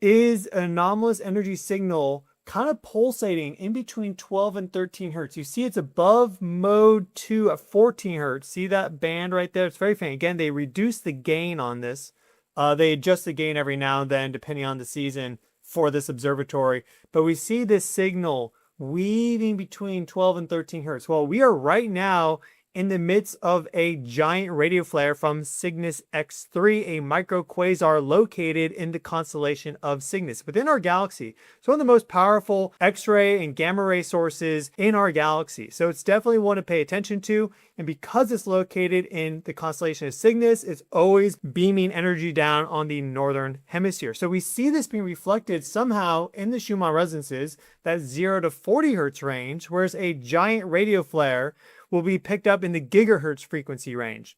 is an anomalous energy signal kind of pulsating in between 12 and 13 hertz. You see it's above mode 2 at 14 hertz. See that band right there? It's very faint. Again, they reduce the gain on this. They adjust the gain every now and then depending on the season for this observatory. But we see this signal weaving between 12 and 13 hertz. Well, we are right now in the midst of a giant radio flare from Cygnus X-3, a micro-quasar located in the constellation of Cygnus within our galaxy. It's one of the most powerful X-ray and gamma ray sources in our galaxy. So it's definitely one to pay attention to. And because it's located in the constellation of Cygnus, it's always beaming energy down on the northern hemisphere. So we see this being reflected somehow in the Schumann resonances, that 0 to 40 hertz range, whereas a giant radio flare will be picked up in the gigahertz frequency range.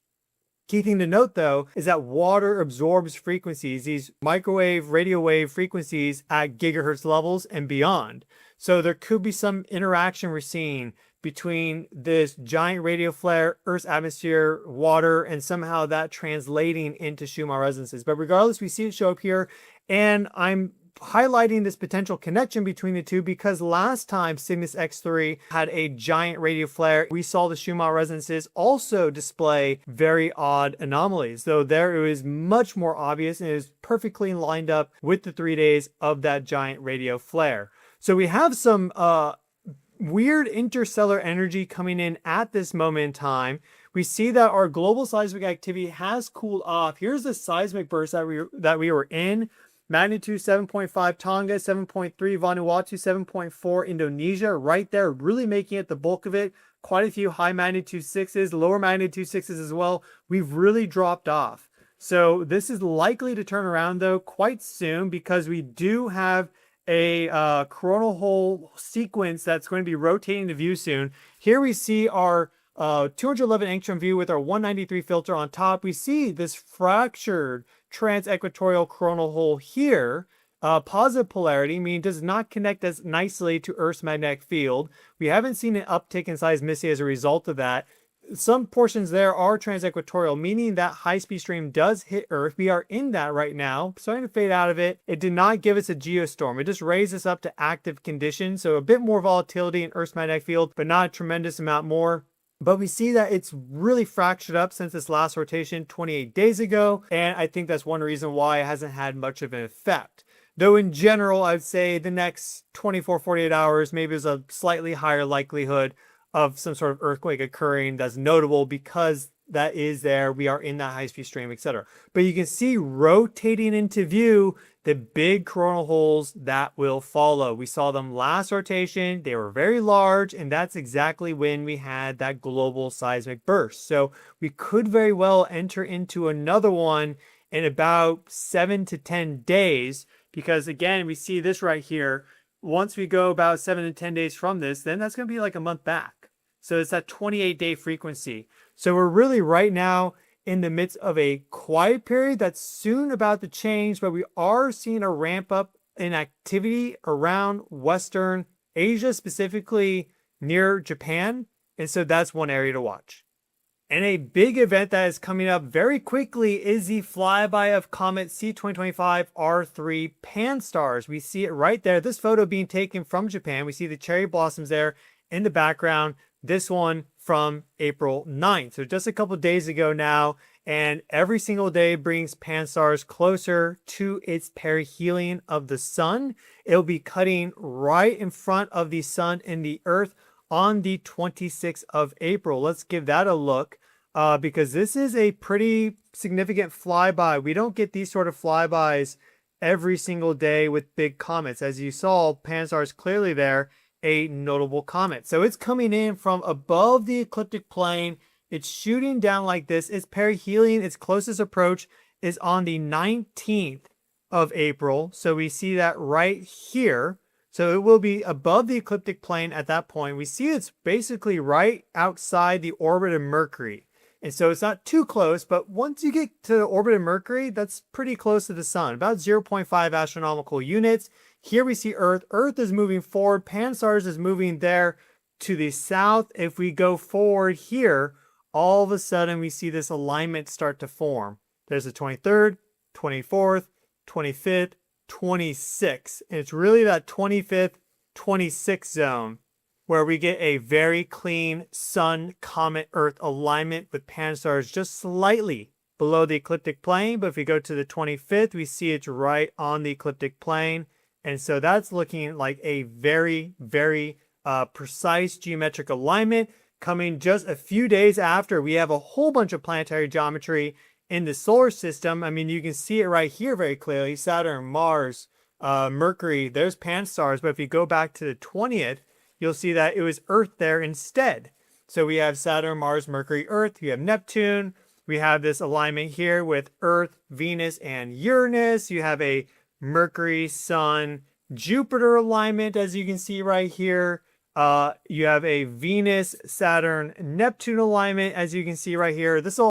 Key thing to note, though, is that water absorbs frequencies, these microwave, radio wave frequencies at gigahertz levels and beyond. So there could be some interaction we're seeing between this giant radio flare, Earth's atmosphere, water, and somehow that translating into Schumann resonances. But regardless, we see it show up here, and I'm highlighting this potential connection between the two because last time Cygnus X-3 had a giant radio flare, we saw the Schumann resonances also display very odd anomalies, though there it was much more obvious and it was perfectly lined up with the 3 days of that giant radio flare. So we have some weird interstellar energy coming in at this moment in time. We see that our global seismic activity has cooled off. Here's the seismic burst that we were in. Magnitude 7.5 Tonga, 7.3 Vanuatu, 7.4 Indonesia, right there, really making it the bulk of it. Quite a few high magnitude 6s, lower magnitude 6s as well. We've really dropped off. So this is likely to turn around though quite soon because we do have a coronal hole sequence that's going to be rotating to view soon. Here we see our 211 angstrom view with our 193 filter on top. We see this fractured trans-equatorial coronal hole here, positive polarity, meaning it does not connect as nicely to Earth's magnetic field. We haven't seen an uptick in seismicity as a result of that. Some portions there are trans-equatorial, meaning that high-speed stream does hit Earth. We are in that right now, starting to fade out of it. It did not give us a geostorm. It just raised us up to active conditions, so a bit more volatility in Earth's magnetic field, but not a tremendous amount more. But we see that it's really fractured up since this last rotation 28 days ago. And I think that's one reason why it hasn't had much of an effect. Though in general, I'd say the next 24, 48 hours, maybe there's a slightly higher likelihood of some sort of earthquake occurring that's notable because that is there. We are in that high-speed stream, etc. But you can see rotating into view the big coronal holes that will follow. We saw them last rotation. They were very large, and that's exactly when we had that global seismic burst. So we could very well enter into another one in about 7 to 10 days because, again, we see this right here. Once we go about 7 to 10 days from this, then that's going to be like a month back. So it's that 28-day frequency. So we're really right now in the midst of a quiet period that's soon about to change, but we are seeing a ramp up in activity around Western Asia, specifically near Japan. And so that's one area to watch. And a big event that is coming up very quickly is the flyby of Comet C2025 R3 Pan-STARRS. We see it right there. This photo being taken from Japan. We see the cherry blossoms there in the background. This one from April 9th. So just a couple days ago now. And every single day brings Pan-STARRS closer to its perihelion of the sun. It'll be cutting right in front of the sun and the earth on the 26th of April. Let's give that a look because this is a pretty significant flyby. We don't get these sort of flybys every single day with big comets. As you saw, Pan-STARRS clearly there, a notable comet. So it's coming in from above the ecliptic plane. It's shooting down like this. Its perihelion, its closest approach, is on the 19th of April. So we see that right here. So it will be above the ecliptic plane at that point. We see it's basically right outside the orbit of Mercury. And so it's not too close, but once you get to the orbit of Mercury, that's pretty close to the sun, about 0.5 astronomical units. Here we see Earth. Earth is moving forward. Pan-STARRS is moving there to the south. If we go forward here, all of a sudden we see this alignment start to form. There's the 23rd, 24th, 25th, 26. And it's really that 25th, 26th zone where we get a very clean Sun, Comet, Earth alignment with pan-stars just slightly below the ecliptic plane. But if we go to the 25th, we see it's right on the ecliptic plane. And so that's looking like a very, very precise geometric alignment coming just a few days after we have a whole bunch of planetary geometry in the solar system. I mean, you can see it right here very clearly. Saturn, Mars, Mercury, there's pan-stars. But if you go back to the 20th, you'll see that it was Earth there instead. So we have Saturn, Mars, Mercury, Earth. You have Neptune. We have this alignment here with Earth, Venus, and Uranus. You have a Mercury, Sun, Jupiter alignment, as you can see right here. You have a Venus, Saturn, Neptune alignment, as you can see right here. This will